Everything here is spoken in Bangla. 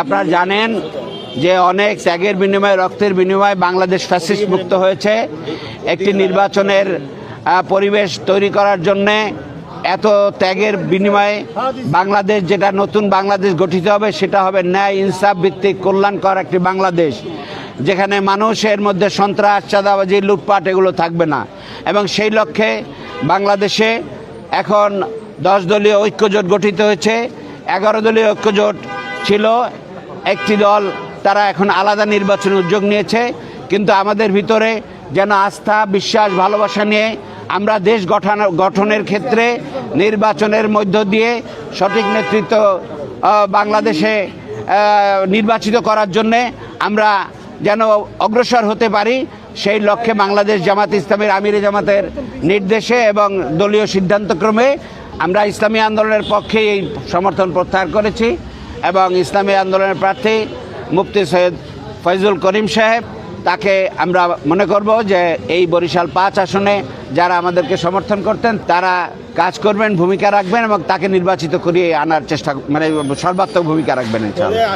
আপনারা জানেন যে অনেক ত্যাগের বিনিময়ে রক্তের বিনিময়ে বাংলাদেশ ফ্যাসিস্ট মুক্ত হয়েছে। একটি নির্বাচনের পরিবেশ তৈরি করার জন্য এত ত্যাগের বিনিময়ে বাংলাদেশ, যেটা নতুন বাংলাদেশ গঠিত হবে, সেটা হবে ন্যায় ইনসাফ ভিত্তিক কল্যাণকর একটি বাংলাদেশ, যেখানে মানুষের মধ্যে সন্ত্রাস, চাঁদাবাজি, লুটপাট এগুলো থাকবে না। এবং সেই লক্ষ্যে বাংলাদেশে এখন 10 দলীয় ঐক্যজোট গঠিত হয়েছে। 11 দলীয় ঐক্যজোট ছিল, একটি দল তারা এখন আলাদা নির্বাচনে উদ্যোগ নিয়েছে। কিন্তু আমাদের ভিতরে যেন আস্থা, বিশ্বাস, ভালোবাসা নিয়ে আমরা দেশ গঠনের ক্ষেত্রে নির্বাচনের মধ্য দিয়ে সঠিক নেতৃত্ব বাংলাদেশে নির্বাচিত করার জন্যে আমরা যেন অগ্রসর হতে পারি, সেই লক্ষ্যে বাংলাদেশ জামাত ইসলামীর আমিরে জামাতের নির্দেশে এবং দলীয় সিদ্ধান্তক্রমে আমরা ইসলামী আন্দোলনের পক্ষে এই সমর্থন প্রত্যাহার করেছি। এবং ইসলামী আন্দোলনের প্রার্থী মুফতি সৈয়দ ফয়জুল করিম সাহেব, তাকে আমরা মনে করব যে এই বরিশাল 5 আসনে যারা আমাদেরকে সমর্থন করতেন তারা কাজ করবেন, ভূমিকা রাখবেন এবং তাকে নির্বাচিত করিয়ে আনার চেষ্টা, সর্বাত্মক ভূমিকা রাখবেন ইনশাআল্লাহ।